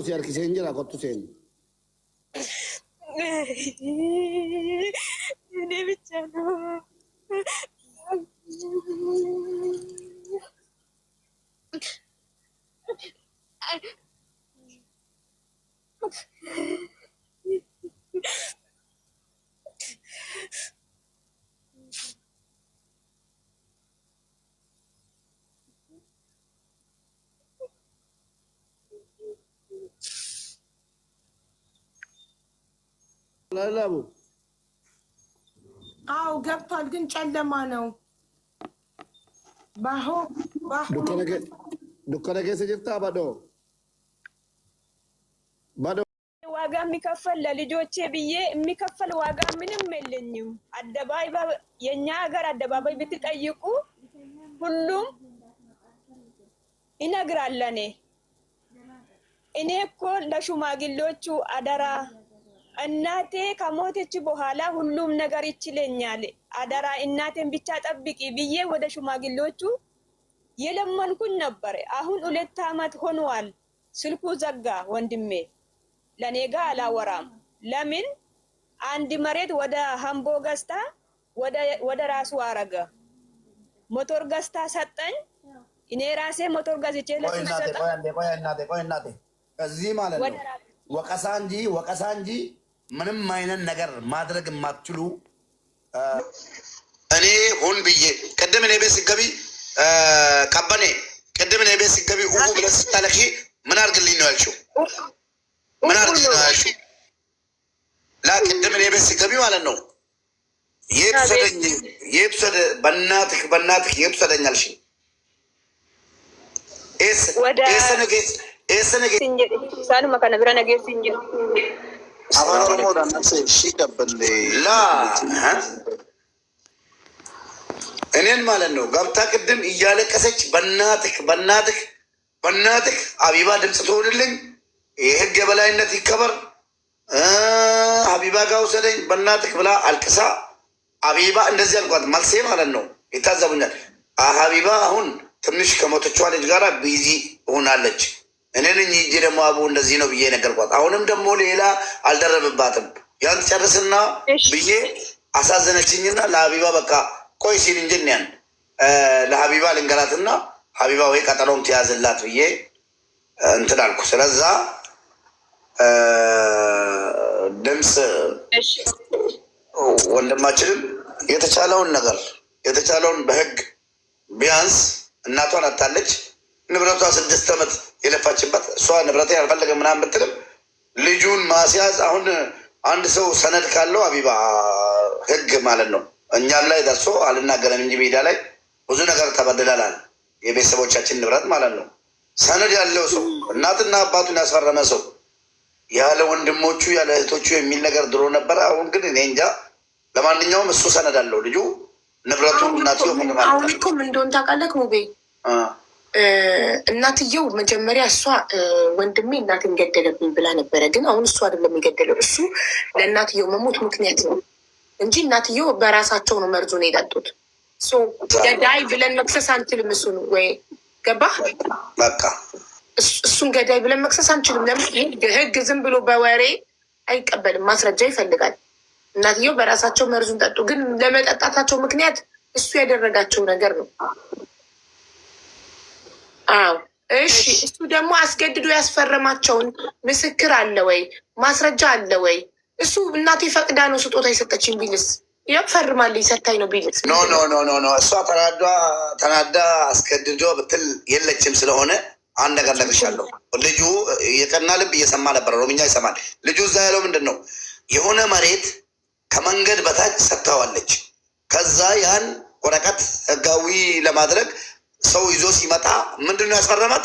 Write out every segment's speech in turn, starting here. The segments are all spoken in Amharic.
si harkisee hin jira kottu seeni. Ini bicara. Lalu. አው ገብቷል፣ ግን ጨለማ ነው። Dukkana keessa jirtaa badoo? Badoo. ዋጋ የሚከፈል ለልጆቼ ብዬ የሚከፈል ዋጋ ምንም የለኝም። አደባባይ የኛ ሀገር አደባባይ ብትጠይቁ ሁሉም ይነግራል። እኔ እኮ ለሽማግሌዎቹ አደራ እናቴ ከሞተች በኋላ ሁሉም ነገር ይችለኛል፣ አደራ እናቴን ብቻ ጠብቂ ብዬ ወደ ሽማግሌዎቹ የለመንኩኝ ነበር። አሁን 2 አመት ሆኗል። ስልኩ ዘጋ ወንድሜ፣ ለኔ ጋር አላወራም። ለምን አንድ መሬት ወደ ሀምቦ ገዝታ ወደ ራሱ አረገ። ሞተር ገዝታ ሰጠኝ። እኔ ራሴ ሞተር ገዝቼ ለሱ ሰጠ። ቆይ እናቴ እዚህ ማለት ነው ወቀሳ እንጂ ምንም አይነት ነገር ማድረግ የማትችሉ እኔ ሆን ብዬ ቅድም እኔ ቤት ሲገቢ ቀበኔ ቅድም እኔ ቤት ሲገቢ ብለሽ ስታለቅሺ ምን አድርግልኝ ነው ያልሽው? ምን አድርግልኝ ነው ያልሽው? ቅድም እኔ ቤት ሲገቢ ማለት ነው የት ውሰደ በእናትህ የት ውሰደኝ አልሽኝ? ሳኑማ ከነ ብራ ነገርሲ እንጂ እኔን ማለት ነው ገብታ ቅድም እያለቀሰች በእናትህ ሀቢባ ድምፅ ትሆንልኝ፣ የህግ የበላይነት ይከበር፣ ሀቢባ ጋር ውሰደኝ በእናትህ ብላ አልቅሳ ሀቢባ እንደዚህ አልኳት። መልሴ ማለት ነው ይታዘቡኛል። ሀቢባ አሁን ትንሽ ከሞተችዋ ልጅ ጋር ቢዚ ሆናለች። እኔን እንጂ ደግሞ አቡ እንደዚህ ነው ብዬ ነገርኳት። አሁንም ደግሞ ሌላ አልደረብባትም። ያን ጨርስና ብዬ አሳዘነችኝና ለሀቢባ በቃ ቆይ ሲል እንጅን ለሀቢባ ልንገራትና ሀቢባ ወይ ቀጠሮም ትያዝላት ብዬ እንትን አልኩ። ስለዛ ድምፅ ወንድማችንም የተቻለውን በህግ ቢያንስ እናቷን አታለች። ንብረቷ 6 ዓመት የለፋችበት እሷ ንብረቴ ያልፈለገ ምናምን ብትልም ልጁን ማስያዝ አሁን አንድ ሰው ሰነድ ካለው ሀቢባ ህግ ማለት ነው እኛም ላይ ደርሶ አልናገረም እንጂ ሜዳ ላይ ብዙ ነገር ተበድለናል። የቤተሰቦቻችን ንብረት ማለት ነው። ሰነድ ያለው ሰው እናትና አባቱን ያስፈረመ ሰው ያለ ወንድሞቹ ያለ እህቶቹ የሚል ነገር ድሮ ነበረ። አሁን ግን እኔ እንጃ። ለማንኛውም እሱ ሰነድ አለው ልጁ ንብረቱ እናትዮ ምን ማለት ነው። አሁን እኮ ምን እንደሆነ ታውቃለህ ሙቤ? እናትየው መጀመሪያ እሷ ወንድሜ እናትን ገደለብኝ ብላ ነበረ። ግን አሁን እሱ አይደለም የገደለው፣ እሱ ለእናትየው መሞት ምክንያት ነው እንጂ እናትየው በራሳቸው ነው መርዙን የጠጡት። ገዳይ ብለን መክሰስ አንችልም። እሱን ወይ ገባህ? በቃ እሱን ገዳይ ብለን መክሰስ አንችልም። ለምን? ህግ ዝም ብሎ በወሬ አይቀበልም፣ ማስረጃ ይፈልጋል። እናትየው በራሳቸው መርዙን ጠጡ። ግን ለመጠጣታቸው ምክንያት እሱ ያደረጋቸው ነገር ነው። አዎ እሺ። እሱ ደግሞ አስገድዶ ያስፈረማቸውን ምስክር አለ ወይ? ማስረጃ አለ ወይ? እሱ እናቴ ፈቅዳ ነው ስጦታ የሰጠችኝ ቢልስ? ፈርማልኝ ሰታኝ ነው ቢልስ? ኖ እሷ ተናዳ አስገድዶ ብትል የለችም። ስለሆነ አንድ ነገር ነግርሻለሁ። ልጁ የቀና ልብ እየሰማ ነበረ፣ ኦሮምኛ ይሰማል። ልጁ እዛ ያለው ምንድን ነው የሆነ መሬት ከመንገድ በታች ሰጥታዋለች። ከዛ ያን ወረቀት ህጋዊ ለማድረግ ሰው ይዞ ሲመጣ ምንድን ነው ያስፈረማት?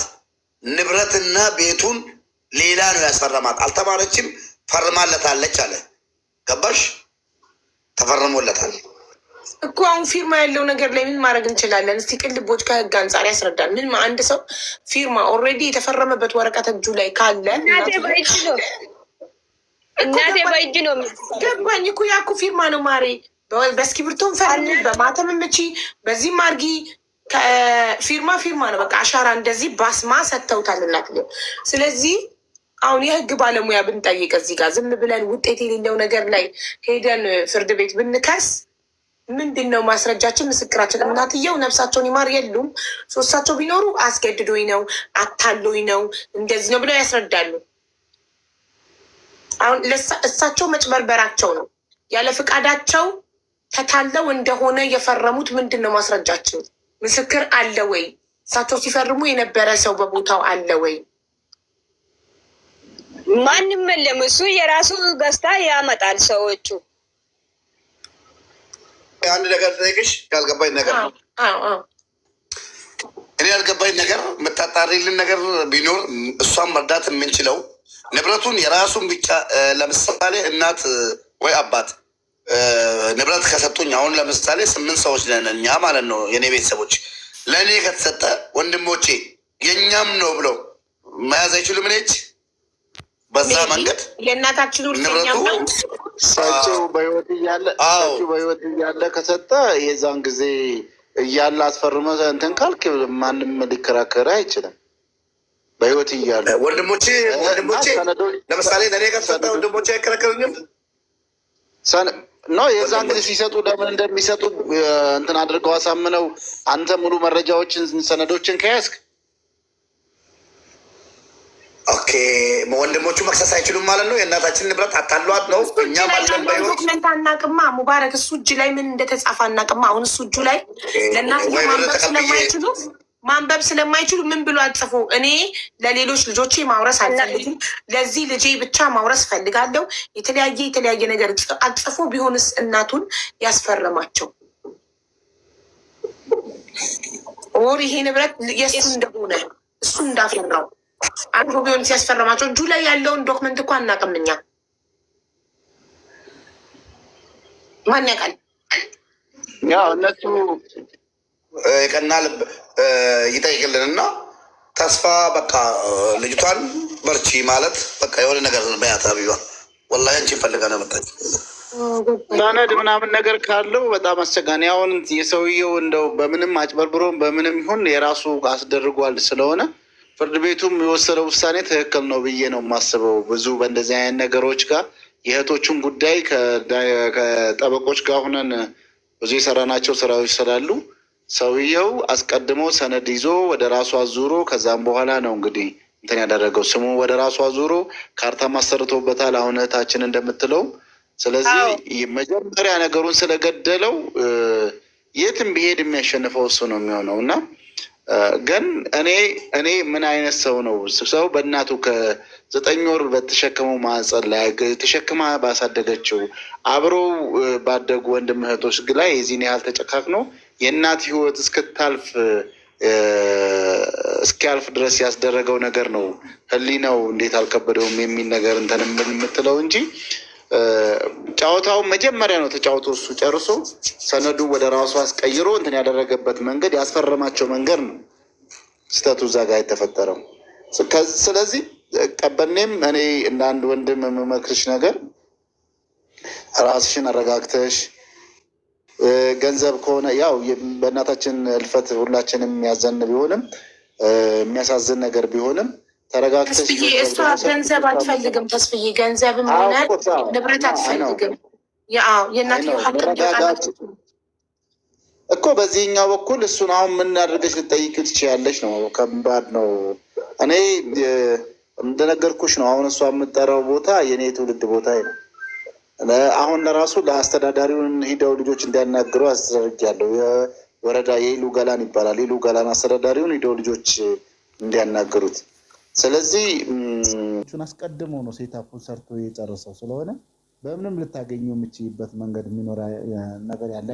ንብረትና ቤቱን ሌላ ነው ያስፈረማት። አልተማረችም፣ ፈርማለታለች አለ። ገባሽ? ተፈርሞለታል እኮ። አሁን ፊርማ ያለው ነገር ላይ ምን ማድረግ እንችላለን? እስቲ ቅልቦች ከህግ አንጻር ያስረዳል። ምን አንድ ሰው ፊርማ ኦልሬዲ የተፈረመበት ወረቀት እጁ ላይ ካለ እናቴ በእጅ ነው ገባኝ እኮ። ያኩ ፊርማ ነው ማሬ። በእስክሪብቶን ፈርሚ፣ በማተም ምቺ፣ በዚህም አድርጊ። ፊርማ ነው በቃ። አሻራ እንደዚህ ባስማ ሰጥተውታል እናትየው። ስለዚህ አሁን የህግ ባለሙያ ብንጠይቅ እዚህ ጋር ዝም ብለን ውጤት የሌለው ነገር ላይ ሄደን ፍርድ ቤት ብንከስ ምንድን ነው ማስረጃችን? ምስክራችን? እናትየው ነፍሳቸውን ይማር የሉም። ሶስታቸው ቢኖሩ አስገድዶኝ ነው፣ አታሎኝ ነው፣ እንደዚህ ነው ብለው ያስረዳሉ። አሁን እሳቸው መጭበርበራቸው ነው። ያለ ፍቃዳቸው ተታለው እንደሆነ የፈረሙት ምንድን ነው ማስረጃችን? ምስክር አለ ወይ? እሳቸው ሲፈርሙ የነበረ ሰው በቦታው አለ ወይ? ማንም የለም። እሱ የራሱ ገዝታ ያመጣል። ሰዎቹ አንድ ነገር ጠይቅሽ፣ ያልገባኝ ነገር ነው። እኔ ያልገባኝ ነገር የምታጣሪልን ነገር ቢኖር እሷን መርዳት የምንችለው ንብረቱን የራሱን ብቻ ለምሳሌ እናት ወይ አባት ንብረት ከሰጡኝ፣ አሁን ለምሳሌ 8 ሰዎች ነን እኛ ማለት ነው የኔ ቤተሰቦች። ለእኔ ከተሰጠ ወንድሞቼ የእኛም ነው ብለው መያዝ አይችሉም። እኔ በዛ መንገድ የእናታችን ንብረቱ እሳቸው በህይወት እያለ ከሰጠ የዛን ጊዜ እያለ አስፈርመ እንትን ካልክ ማንም ሊከራከር አይችልም። በህይወት እያለ ወንድሞቼ ለምሳሌ ለእኔ ከተሰጠ ወንድሞቼ አይከራከሩኝም ነው። የዛን ጊዜ ሲሰጡ ለምን እንደሚሰጡ እንትን አድርገው አሳምነው አንተ ሙሉ መረጃዎችን ሰነዶችን ከያዝክ ኦኬ፣ ወንድሞቹ መክሰስ አይችሉም ማለት ነው። የእናታችን ንብረት አታሏት ነው። እኛም አለን በህይወት ዶክመንት አናቅማ። ሙባረክ እሱ እጅ ላይ ምን እንደተጻፈ አናቅማ። አሁን እሱ እጁ ላይ ለእናት ማንበብ ስለማይችሉ ምን ብሎ አጽፎ እኔ ለሌሎች ልጆቼ ማውረስ አልፈልግም፣ ለዚህ ልጄ ብቻ ማውረስ ፈልጋለሁ፣ የተለያየ ነገር አጽፎ ቢሆንስ እናቱን ያስፈረማቸው ኦር ይሄ ንብረት የእሱ እንደሆነ እሱ እንዳፈራው አንዱ ቢሆን ሲያስፈረማቸው እጁ ላይ ያለውን ዶክመንት እኮ አናውቅም እኛ። ማን ያውቃል? ያው እነሱ የቀና ልብ ይጠይቅልንና ተስፋ በቃ ልጅቷን በርቺ ማለት በቃ የሆነ ነገር በያት አቢባ ወላሂ አንቺ ፈልጋ ነው መጣች። ሰነድ ምናምን ነገር ካለው በጣም አስቸጋሪ። አሁን የሰውየው እንደው በምንም አጭበርብሮ በምንም ይሁን የራሱ አስደርጓል ስለሆነ ፍርድ ቤቱም የወሰነው ውሳኔ ትክክል ነው ብዬ ነው የማስበው። ብዙ በእንደዚህ አይነት ነገሮች ጋር የእህቶቹን ጉዳይ ከጠበቆች ጋር ሁነን ብዙ የሰራናቸው ስራዎች ስላሉ ሰውየው አስቀድሞ ሰነድ ይዞ ወደ ራሱ አዙሮ ከዛም በኋላ ነው እንግዲህ እንትን ያደረገው። ስሙ ወደ ራሱ አዙሮ ካርታ ማሰርቶበታል አሁን እህታችን እንደምትለው። ስለዚህ መጀመሪያ ነገሩን ስለገደለው የትም ቢሄድ የሚያሸንፈው እሱ ነው የሚሆነው እና ግን እኔ ምን አይነት ሰው ነው? ሰው በእናቱ ከ9 ወር በተሸከመው ማህፀን ላይ ተሸክማ ባሳደገችው አብሮ ባደጉ ወንድም እህቶች ላይ የዚህን ያህል ተጨካክኖ የእናት ህይወት እስኪያልፍ ድረስ ያስደረገው ነገር ነው። ህሊናው እንዴት አልከበደውም የሚል ነገር እንትን የምትለው እንጂ ጨዋታው መጀመሪያ ነው ተጫውቶ እሱ ጨርሶ ሰነዱ ወደ ራሱ አስቀይሮ እንትን ያደረገበት መንገድ ያስፈረማቸው መንገድ ነው ስህተቱ እዛ ጋር የተፈጠረው። ስለዚህ ቀበኔም እኔ እንደ አንድ ወንድም የምመክርሽ ነገር ራስሽን አረጋግተሽ ገንዘብ ከሆነ ያው በእናታችን እልፈት ሁላችንም የሚያዘን ቢሆንም የሚያሳዝን ነገር ቢሆንም ተረጋግተሽ እሷ ገንዘብ አትፈልግም። ተስፍዬ ገንዘብም ሆነ ንብረት አትፈልግም። የእናት እኮ በዚህኛው በኩል እሱን አሁን ምን አድርገሽ ልጠይቅ ትችያለሽ ነው። ከባድ ነው። እኔ እንደነገርኩሽ ነው። አሁን እሷ የምጠራው ቦታ የእኔ ትውልድ ቦታ ነው። አሁን ለራሱ ለአስተዳዳሪውን ሂደው ልጆች እንዲያናግሩ አስደርጊያለሁ። የወረዳ የኢሉ ገላን ይባላል። ኢሉ ገላን አስተዳዳሪውን ሂደው ልጆች እንዲያናግሩት። ስለዚህ አስቀድሞ ነው ሴታፑን ሰርቶ የጨረሰው ስለሆነ በምንም ልታገኙ የምችይበት መንገድ የሚኖር ነገር ያለ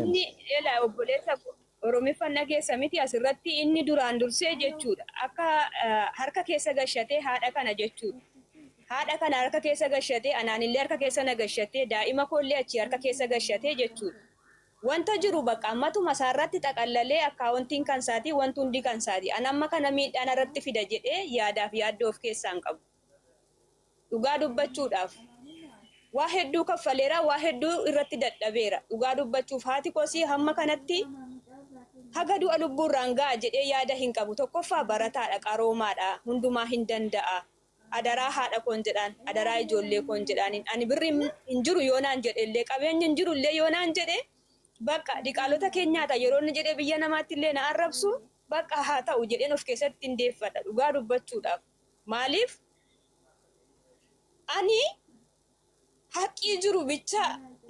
ኦሮሚፈና ኬሰሚቲ አስረቲ ኢኒ ዱራን ዱርሴ ጀቹudha akka harka keessa gashatee haadha kana jechuudha. Haadha kana harka keessa gashatee anaanillee harka keessa na gashatee daa'ima koollee achi harka keessa gashatee jechuudha. Wanta jiru bakka ammatu masaarratti xaqallalee akkaawuntiin kan isaati wanti hundi kan isaati. An amma kana miidhaan irratti fida jedhee yaadaaf yaaddoo of keessaa hin qabu. Dhugaa dubbachuudhaaf waa hedduu kaffaleera, waa hedduu irratti dadhabeera. Dhugaa dubbachuuf haati kosii hamma kanatti haga du'a lubbuurraan ga'a jedhee yaada hin qabu. Tokkoffaa barataadha, qaroomaadha, hundumaa hin danda'a. adaraa haadha koon jedhaan adaraa ijoollee koon jedhaaniin ani birri hin jiru yoonaan jedhe illee qabeenyi hin jiru illee yoonaan jedhe bakka diqaalota keenyaata yeroo inni jedhee biyya namaatti illee na arrabsu bakka haa ta'u jedheen of keessatti hindeeffadha dhugaa dubbachuudhaaf maaliif ani haqqii jiru bicha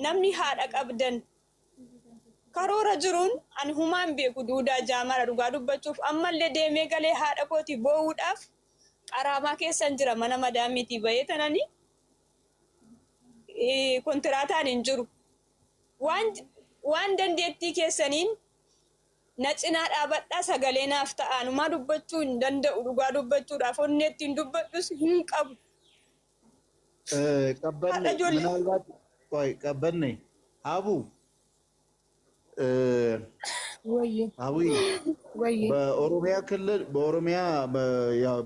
namni haadha qabdan karoora jiruun ani humaan beeku duudaa jaamara dhugaa dubbachuuf ammallee deemee galee haadha kooti boo'uudhaaf qaraamaa keessan jira mana madaamiitii bahee tanani kontiraataan hin jiru waan dandeettii keessaniin na cinaa dhaabadhaa sagalee naaf ta'anumaa dubbachuu hin danda'u dhugaa dubbachuudhaaf onneetti hin dubbadhus hin qabu. ቀበኔ አቡ በኦሮሚያ ክልል በኦሮሚያ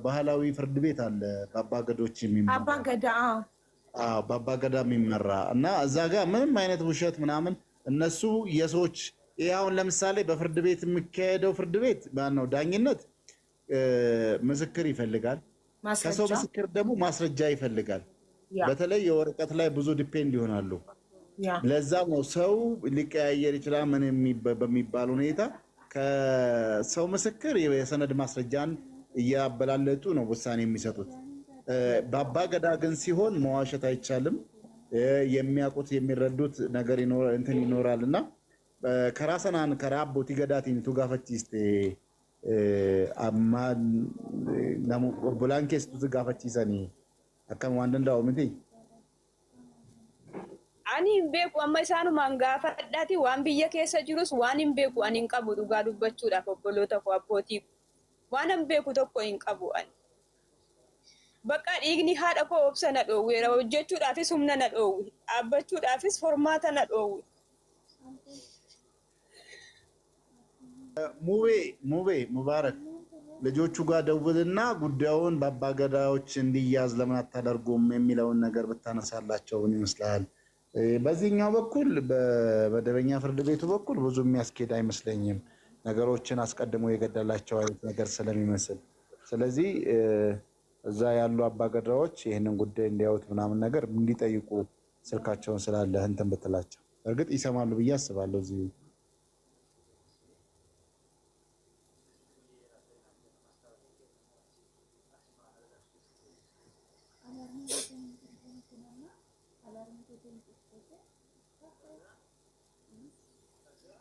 ባህላዊ ፍርድ ቤት አለ በአባገዶች በአባገዳ የሚመራ እና እዛ ጋር ምንም አይነት ውሸት ምናምን እነሱ የሰዎች ይሄ አሁን ለምሳሌ በፍርድ ቤት የሚካሄደው ፍርድ ቤት ማነው ዳኝነት ምስክር ይፈልጋል ከሰው ምስክር ደግሞ ማስረጃ ይፈልጋል በተለይ የወረቀት ላይ ብዙ ዲፔንድ ይሆናሉ ለዛም ነው ሰው ሊቀያየር ይችላል ምን በሚባል ሁኔታ ከሰው ምስክር የሰነድ ማስረጃን እያበላለጡ ነው ውሳኔ የሚሰጡት በአባገዳ ግን ሲሆን መዋሸት አይቻልም የሚያውቁት የሚረዱት ነገር ይኖራልና ከራሰናን ከራቦቲ ገዳቲን ቱጋፈቺስቴ አማ ናሙ ቡላንኬስ ቱጋፈቺሰኒ akkam waan danda'u miti ani hin beeku amma isaanumaan gaafadhaati waan biyya keessa jirus waan hin beeku ani hin qabu dhugaa dubbachuudhaaf obboloota koo abbootii waan hin beeku tokko hin qabu ani bakka dhiigni haadha koo obsa na dhoowweera hojjechuudhaafis humna na dhoowwe dhaabbachuudhaafis formaata na dhoowwe ሙቤ ሙባረክ ልጆቹ ጋር ደውልና ጉዳዩን በአባገዳዎች እንዲያዝ ለምን አታደርጉም የሚለውን ነገር ብታነሳላቸው ይመስላል በዚህኛው በኩል በመደበኛ ፍርድ ቤቱ በኩል ብዙ የሚያስኬድ አይመስለኝም ነገሮችን አስቀድሞ የገደላቸው አይነት ነገር ስለሚመስል ስለዚህ እዛ ያሉ አባገዳዎች ይሄንን ጉዳይ እንዲያዩት ምናምን ነገር እንዲጠይቁ ስልካቸውን ስላለ እንትን ብትላቸው እርግጥ ይሰማሉ ብዬ አስባለሁ እዚህ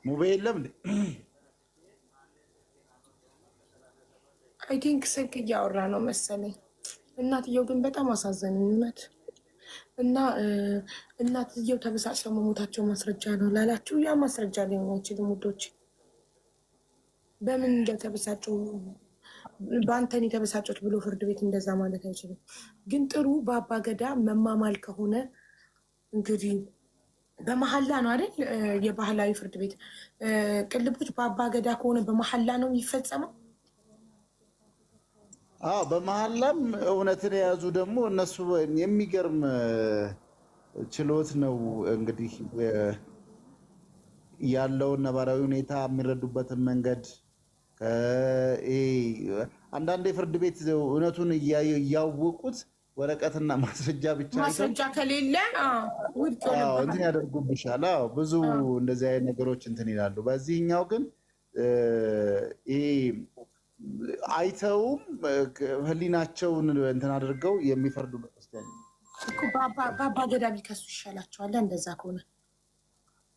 ሙቤ የለም አይ ቲንክ ስልክ እያወራ ነው መሰለኝ እናትየው ግን በጣም አሳዘነኝ እውነት እና እናትየው ተበሳጭተው መሞታቸው ማስረጃ ነው ላላችሁ ያ ማስረጃ ሊሆን አይችልም ውዶች በምን እንደተበሳጩ በአንተን የተበሳጩት ብሎ ፍርድ ቤት እንደዛ ማለት አይችልም ግን ጥሩ በአባገዳ መማማል ከሆነ እንግዲህ በመሐላ ነው አይደል የባህላዊ ፍርድ ቤት ቅልቦች በአባገዳ ከሆነ በመሐላ ነው የሚፈጸመው በመሐላም እውነትን የያዙ ደግሞ እነሱ የሚገርም ችሎት ነው እንግዲህ ያለውን ነባራዊ ሁኔታ የሚረዱበትን መንገድ አንዳንድ ፍርድ ቤት እውነቱን እያወቁት ወረቀትና ማስረጃ ብቻ ማስረጃ ከሌለ ውድቅ ነው እንትን ያደርጉብሻል ብዙ እንደዚህ አይነት ነገሮች እንትን ይላሉ በዚህኛው ግን አይተውም ህሊናቸውን እንትን አድርገው የሚፈርዱ በስተኝ እኮ በአባገዳ ቢከሱ ይሻላቸዋል እንደዛ ከሆነ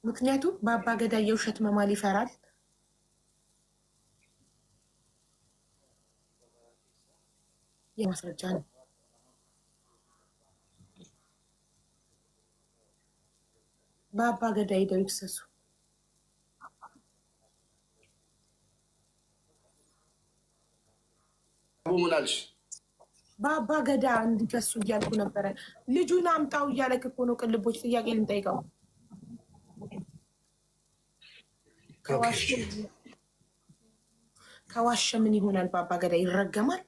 ምክንያቱም በአባገዳ የውሸት መማል ይፈራል የማስረጃ ነው በአባገዳ ሄደው ይክሰሱ ሙናልሽ በአባገዳ እንዲከሱ እያልኩ ነበረ ልጁን አምጣው እያለክ እኮ ነው ቅልቦች ጥያቄ ልንጠይቀው ከዋሸ ምን ይሆናል በአባገዳ ይረገማል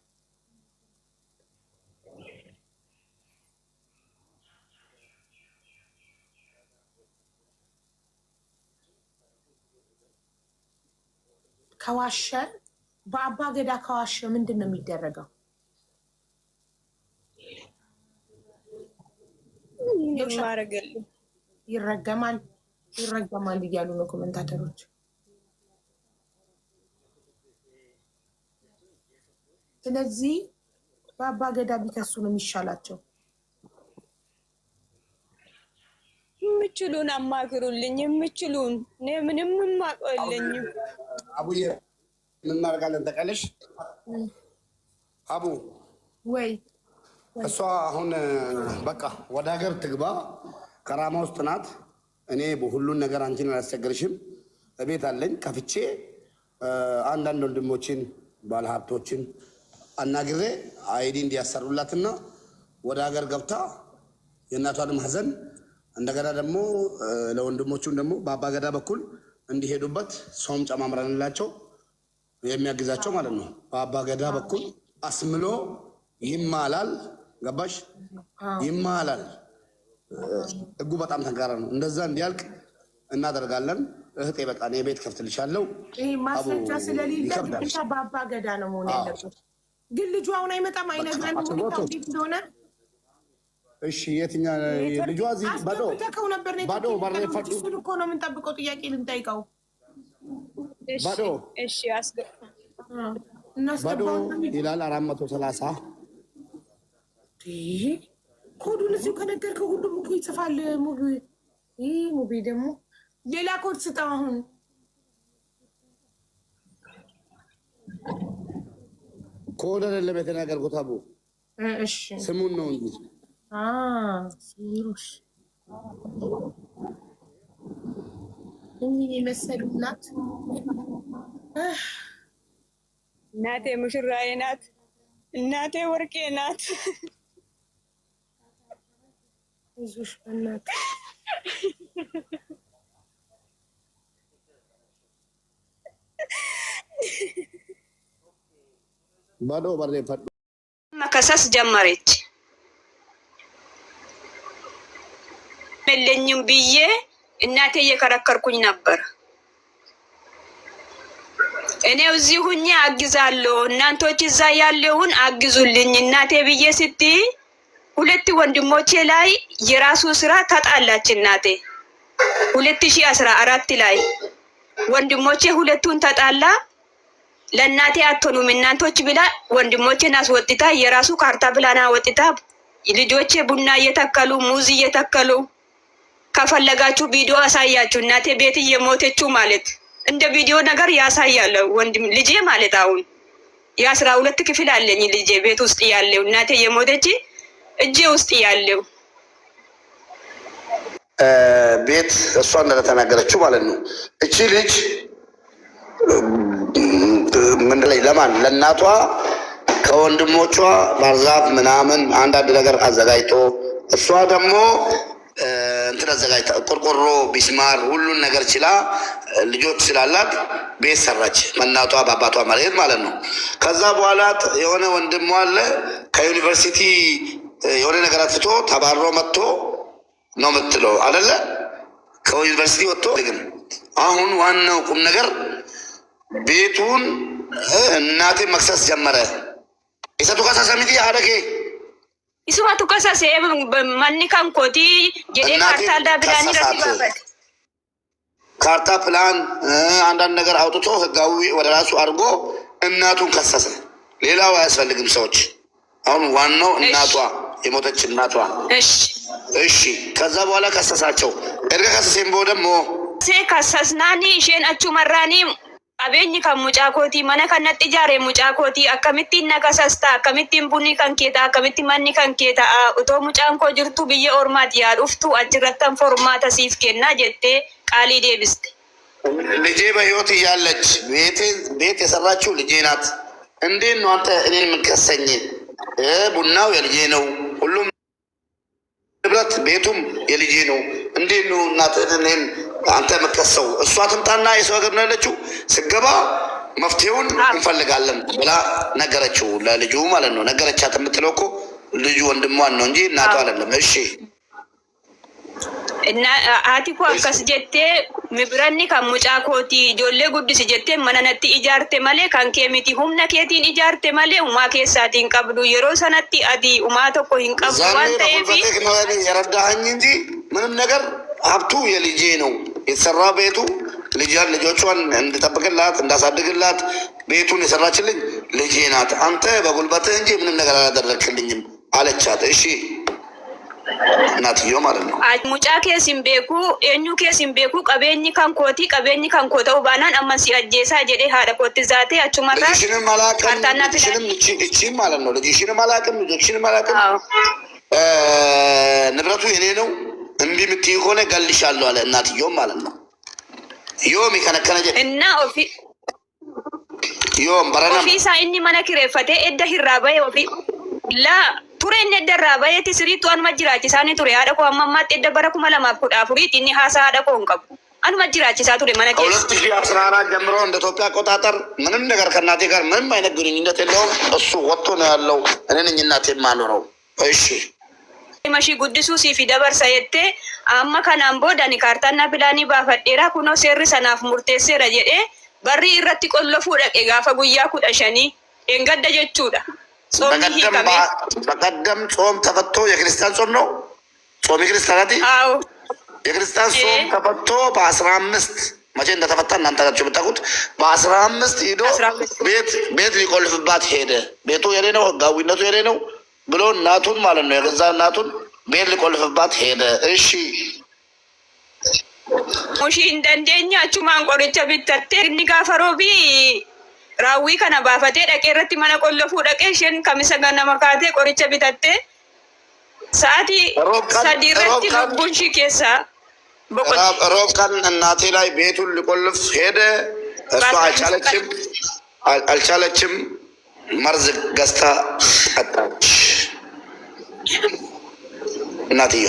ከዋሸ በአባገዳ ከዋሸ ምንድን ነው የሚደረገው ይረገማል እያሉ ነው ኮሜንታተሮች። ስለዚህ በአባ ገዳ ቢከሱ ነው የሚሻላቸው። የምችሉን አማክሩልኝ፣ የምችሉን እኔ ምንም ማቆልኝ። አቡዬ ምን እናደርጋለን ተቀለሽ? አቡ ወይ እሷ አሁን በቃ ወደ ሀገር ትግባ፣ ከራማ ውስጥ ናት። እኔ ሁሉን ነገር አንቺን አላስቸግርሽም። እቤት አለኝ ከፍቼ አንዳንድ ወንድሞችን ባለሀብቶችን አናግሬ አይዲ እንዲያሰሩላትና ወደ ሀገር ገብታ የእናቷንም ሀዘን እንደገና ደግሞ ለወንድሞቹም ደግሞ በአባ ገዳ በኩል እንዲሄዱበት ሰውም ጨማምረንላቸው የሚያግዛቸው ማለት ነው። በአባ ገዳ በኩል አስምሎ ይማላል። ገባሽ? ይማላል። ህጉ በጣም ጠንካራ ነው። እንደዛ እንዲያልቅ እናደርጋለን። እህቴ በቃ እኔ ቤት ከፍትልሻለሁ። ይሄ ማስረጃ ስለሌለ ብቻ በአባ ገዳ ነው መሆን ያለበት። ግን ልጁ አሁን አይመጣም አይነግረንም እንዴት እንደሆነ። እሺ የትኛ ልጇ እዚህ ባዶ ባረፈቱ እኮ ነው የምንጠብቀው። ጥያቄ ልንጠይቀው ባዶ እሺ ባዶ ይላል 430 ኮዱን እዚሁ ከነገርከው ሁሉም እኮ ይጽፋል። ሙቢ ደግሞ ሌላ ኮድ ስጠው። አሁን ኮድ አይደለም የተናገርኩት አቡ፣ ስሙን ነው እንጂ ሲሩሽ የመሰሉ ናት። እናቴ ሙሽራዬ ናት። እናቴ ወርቄ ናት። ይዙሽ በእናት ባዶ ባሬ ፈጥ መከሰስ ጀመረች። መለኝም ብዬ እናቴ እየከረከርኩኝ ነበር። እኔው እዚህ ሁኜ አግዛለሁ፣ እናንቶች እዛ ያለውን አግዙልኝ እናቴ ብዬ ስትይ ሁለት ወንድሞቼ ላይ የራሱ ስራ ተጣላች እናቴ 2014 ላይ ወንድሞቼ ሁለቱን ተጣላ። ለእናቴ አትሆኑም እናንቶች ብላ ወንድሞቼን አስወጥታ የራሱ ካርታ ብላና ወጥታ ልጆቼ ቡና እየተከሉ ሙዝ እየተከሉ ከፈለጋችሁ ቪዲዮ አሳያችሁ እናቴ ቤት እየሞተችው ማለት እንደ ቪዲዮ ነገር ያሳያል። ወንድም ልጄ ማለት አሁን የ12 ክፍል አለኝ ልጄ ቤት ውስጥ ያለው እናቴ እየሞተች እጄ ውስጥ ያለው ቤት እሷ እንደተናገረችው ማለት ነው። እቺ ልጅ ምን ላይ ለማን ለእናቷ ከወንድሞቿ ባርዛፍ ምናምን አንዳንድ ነገር አዘጋጅቶ እሷ ደግሞ እንትን አዘጋጅታ ቆርቆሮ ቢስማር ሁሉን ነገር ችላ ልጆች ስላላት ቤት ሰራች። በእናቷ በአባቷ መሬት ማለት ነው። ከዛ በኋላ የሆነ ወንድሟ አለ ከዩኒቨርሲቲ የሆነ ነገር አትቶ ተባሮ መጥቶ ነው የምትለው አይደለ? ከዩኒቨርሲቲ ወጥቶ ግን አሁን ዋናው ቁም ነገር ቤቱን እናቴ መክሰስ ጀመረ። ኢሰቱ ከሳሰሚቲ አደገ ኢስዋቱ ከሳሰ ማንካን ኮቲ ጀዴ ካርታ ዳብላኒ ረሲባበት ካርታ ፕላን አንዳንድ ነገር አውጥቶ ህጋዊ ወደ ራሱ አድርጎ እናቱን ከሰሰ። ሌላው አያስፈልግም ሰዎች። አሁን ዋናው እናቷ የሞተች እናቷ። እሺ ከዛ በኋላ ከሰሳቸው። እርገ ከሰሴን ቦ ደግሞ ከሰስናኒ ሼን አቹ መራኒ አቤኝ ከሙጫ ኮቲ መነ ከነጥ ጃሬ ሙጫ ኮቲ አከሚቲን ነከሰስታ አከሚቲን ቡኒ ከንኬታ አከሚቲ ማኒ ከንኬታ ኡቶ ሙጫን ኮ ጅርቱ ብዬ ኦርማት ያሉፍቱ አጅረተን ፎርማታ ሲፍ ኬና ጀቴ ቃሊ ዴብስት ልጄ በህይወት እያለች ቤት የሰራችው ልጄ ናት። እንዴት ነው አንተ እኔን የምንከሰኝ? ቡናው የልጄ ነው፣ ሁሉም ንብረት ቤቱም የልጄ ነው። እንዴት ነው እናትህን እኔን አንተ የምትከሰው? እሷ ትምጣና የሰው ሀገር ነው ያለችው። ስገባ መፍትሄውን እንፈልጋለን ብላ ነገረችው፣ ለልጁ ማለት ነው። ነገረቻት የምትለው እኮ ልጁ ወንድሟን ነው እንጂ እናቷ አይደለም። እሺ Haati koo akkas jettee mibiranni kan mucaa kooti ijoollee guddisi jettee mana natti ijaarte malee kan kee miti humna keetiin ijaarte malee umaa keessaatiin qabdu yeroo sanatti ati umaa tokko hin qabdu waan ta'eef የረዳኸኝ እንጂ ምንም ነገር ሀብቱ የልጄ ነው የተሰራ ቤቱ ልጆቿን እንድጠብቅላት እንዳሳድግላት ቤቱን የሰራችልኝ ልጄ ናት። አንተ በጉልበትህ እንጂ ምንም ነገር አላደረግክልኝም አለቻት። እሺ እናትዮ ማለት ነው። ሙጫ ኬሲን ቤኩ ኤኙ ኬሲን ቤኩ ቀቤኝ ካንኮቲ ቀቤኝ ካንኮተው ባናን አማን ሲአጄሳ ጀዴ ሀደ ኮት ዛቴ አቹማታ ልጅሽንም አላቅም ልጅሽንም እቺ ማለት ነው። ልጅሽንም አላቅም ልጅሽንም አላቅም ንብረቱ የኔ ነው እምቢ የምትይ ከሆነ ገልሻለሁ አለ እናትዮ ማለት ነው። ዮም ከነከነ ጀ እና ኦፊ ዮም በረና ኦፊ ሳይኒ ማነክሬፈቴ እደ ሂራባይ ኦፊ ላ ቱሬን ደራባየት ስሪቱ አንማ ጅራቺሳኒ ቱሬ አደ ኮ አማማት ደበረ ኩማ ለማፍ ኩዳ ፉሪት እኒ ሀሳ አደ ኮ እንቀቡ አንማ ጅራቺሳ ቱሬ ማነከ 2014 ጀምሮ እንደ ኢትዮጵያ አቆጣጠር ምንም ነገር ከእናቴ ጋር ምንም አይነት ግንኙነት የለውም። እሱ ወጥቶ ነው ያለው። እኔ ነኝ እናቴ ማኖረው። እሺ ማሺ ጉድሱ ሲፊ ደበርሳ የቴ አማ ከናን ቦዳኒ ካርታና ፕላኒ ባፈዴራ ኩኖ ሴሪ ሰናፍ ሙርቴሴራ ጀዴ በሪ ኢረቲ ቆለፉ ደቄ ጋፈ ጉያ ኩዳሸኒ ኤንገደ ጀቹዳ በቀደም ጾም ተፈቶ የክርስቲያን ጾም ነው። ጾም የክርስቲያናት የክርስቲያን ጾም ተፈቶ በ15 መቼ እንደተፈታ እናንተ ናችሁ የምታውቁት። በ15 ሄዶ ቤት ሊቆልፍባት ሄደ። ቤቱ የኔ ነው፣ ህጋዊነቱ የኔ ነው ብሎ እናቱን ማለት ነው የገዛ እናቱን ቤት ሊቆልፍባት ሄደ። እሺ ሙሺ እንደንደኛ አቹማን ቆርቻ ቢተቴ እኒ ጋፈሮቢ ራዊ ከነ ባፈቴ ደቄረቲ መነ ቆለፉ ደቄሽን ከሚሰ ገነመ ካቴ ቆርቻ ቢተቴ ሰዓቲ ሰዲረቲ ልቡንሺ ኬሳ ሮብ ቀን እናቴ ላይ ቤቱን ሊቆልፍ ሄደ። እሷ አልቻለችም። መርዝ ገዝታ ጠጣች። እናትዮ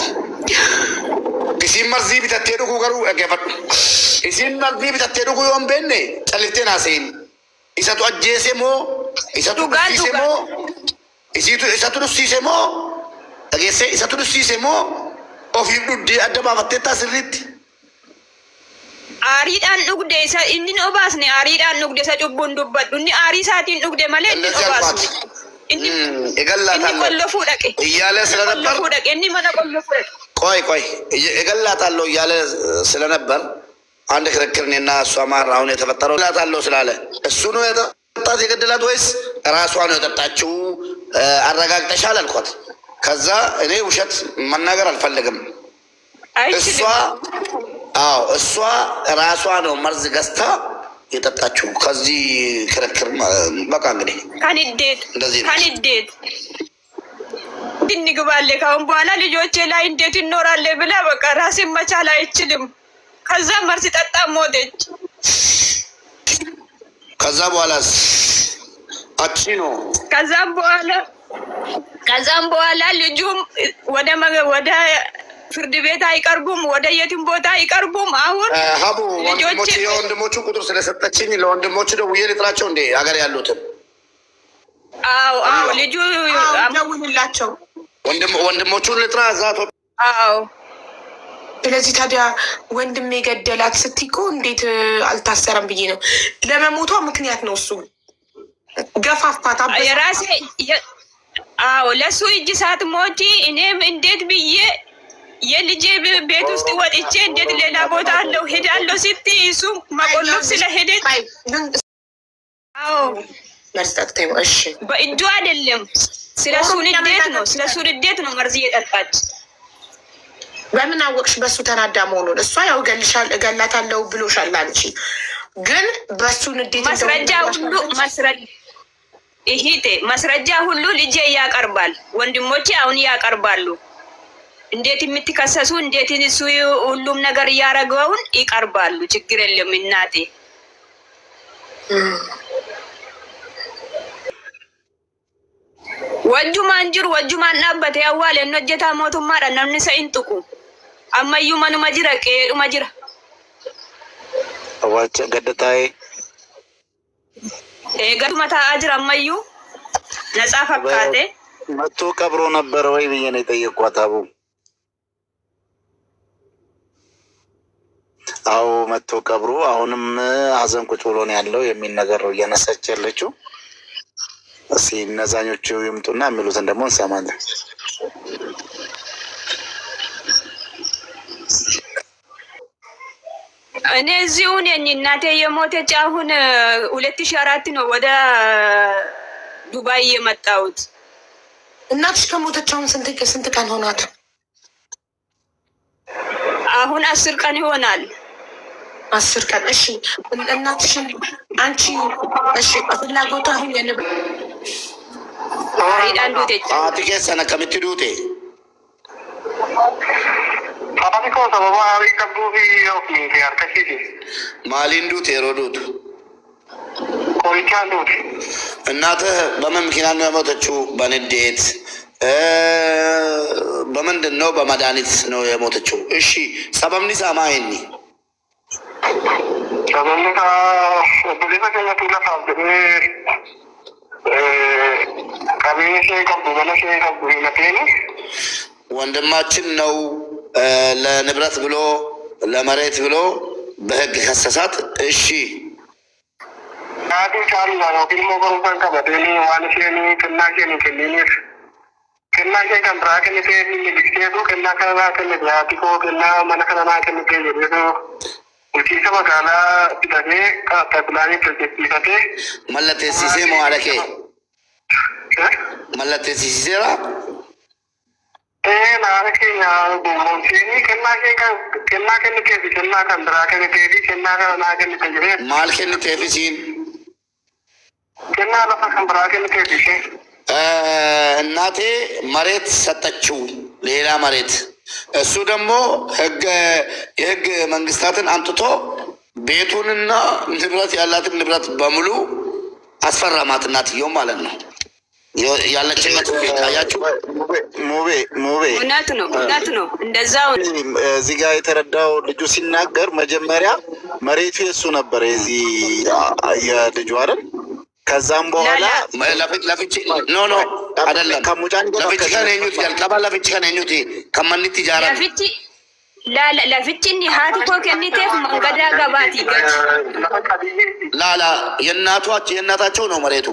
isiin marzii bitattee dhuguu garuu dhaggeeffadhu. Isiin marzii bitattee dhuguu yoo hin beekne calliftee naaseen isatu ajjeese moo isatu dhusiise moo isatu dhusiise moo dhageessee isatu dhusiise moo ofiif dhuddee adda baafattee taasirriitti. Aariidhaan dhugde isa inni hin obaasne aariidhaan dhugde isa cubbuun dubbadhu inni aarii isaatiin dhugde malee inni hin obaasne. Inni qollofuu dhaqe. Iyyaala ስለነበር qollofuu dhaqe inni mana qollofuu dhaqe. ቆይ እገላታለሁ እያለ ስለነበር አንድ ክርክር እኔና እሷ መሀል አሁን የተፈጠረው እገላታለሁ ስላለ እሱ ነው የጠጣት የገደላት ወይስ ራሷ ነው የጠጣችው? አረጋግጠሻል አልኳት። ከዛ እኔ ውሸት መናገር አልፈልግም። እሷ ራሷ ነው መርዝ ገዝታ የጠጣችው። ከዚህ ክርክር በቃ እንግዲህ ከንዴት እንግባለ ካሁን በኋላ ልጆቼ ላይ እንዴት ይኖራል ብላ በቃ ራሴን መቻል አይችልም። ከዛ መርዝ ጠጣ ሞተች። ከዛ በኋላስ አቺ ነው። ከዛም በኋላ ልጁም ወደ ፍርድ ቤት አይቀርቡም፣ ወደ የትም ቦታ አይቀርቡም። አሁን ሀቡ የወንድሞቹ ቁጥር ስለሰጠችኝ ለወንድሞቹ ደውዬ ልጥራቸው እንዴ ሀገር ያሉትን። አዎ ልጁ ደውልላቸው ወንድሞቹን ልጥራ ዛቶ። አዎ ስለዚህ ታዲያ ወንድም የገደላት ስትይ እኮ እንዴት አልታሰረም ብዬ ነው። ለመሞቷ ምክንያት ነው እሱ ገፋፋታ የራሴ። አዎ ለሱ እጅ ሳትሞቺ እኔም እንዴት ብዬ የልጄ ቤት ውስጥ ወጥቼ እንዴት ሌላ ቦታ አለው ሄዳለሁ ስትይ እሱ መቆለፍ ስለሄደ አዎ መስጠት ተይው። እሺ በእጁ አይደለም ስለሱ ንዴት ነው መርዝ እየጠጣች። በምን አወቅሽ በሱ ተናዳ መሆኑን? እሷ ያው እገላታለሁ ብሎሻል። አንቺ ግን በሱ ንዴት ማስረጃ ሁሉ ልጄ ያቀርባል፣ ወንድሞቼ አሁን ያቀርባሉ። እንዴት የምትከሰሱ እንዴት እሱ ሁሉም ነገር እያረገውን ይቀርባሉ። ችግር የለም እናቴ። ወጁማን ጅሩ ወጁማን ናበተ ያዋለ ነጀታ ሞቱማ ደነን ሰይንጥቁ አማዩ ማኑ ማጅራ ቀሩ ማጅራ አዋቸ ገደታይ ገዱ መታ አጅራ አማዩ ነጻ ፈካቴ መቶ ቀብሮ ነበር ወይ ብዬ ነው የጠየኳት። አቡ አዎ መጥቶ ቀብሩ አሁንም ሀዘን ቁጭ ብሎ ነው ያለው የሚል ነገር ነው እያነሳች ያለችው። እስኪ እነዛኞቹ ይምጡና የሚሉትን ደግሞ እንሰማለን። እኔ እዚሁ ነኝ። እናቴ የሞተች አሁን 2004 ነው ወደ ዱባይ የመጣሁት። እናትሽ ከሞተች አሁን ስንት ቀን ሆናት? አሁን 10 ቀን ይሆናል። 10 ቀን። እሺ እናትሽን አንቺ እሺ ፍላጎቷ አሁን የነብ አይዳን ዱቴ ኬሰነ ከምት ዱቴ ማሊን ዱቴ ሮዱት እናትህ በምን ምክንያት ነው የሞተችው? በንዴት በምንድን ነው? በመድኃኒት ነው የሞተችው። እሺ ሰበብኒ ሳማይኒ ወንድማችን ነው ለንብረት ብሎ ለመሬት ብሎ በህግ ከሰሳት። እሺ መለቴሲሴ መዋለኬ መለቴሲሴራ ማል ከንቴፊሲን እናቴ መሬት ሰጠችው፣ ሌላ መሬት። እሱ ደግሞ የህግ መንግስታትን አምጥቶ ቤቱንና ንብረት ያላትን ንብረት በሙሉ አስፈረማት። እናትየው ማለት ነው ያለችበት ቤት አያችሁ። ሙቤ እውነት ነው እንደዛው። እዚህ ጋር የተረዳው ልጁ ሲናገር መጀመሪያ መሬቱ የሱ ነበር የዚህ የልጁ አይደል? ከዛም በኋላ ለፍቺ ኖ አይደለም ለፍቺ ከነኙት jalqaba ለፍቺ ከነኙት ከማንት ጃራ ለፍቺኒ ሀቲ ኮ ከኒቴፍ መንገዳ ገባቲ ገጭ ላላ የእናታቸው ነው መሬቱ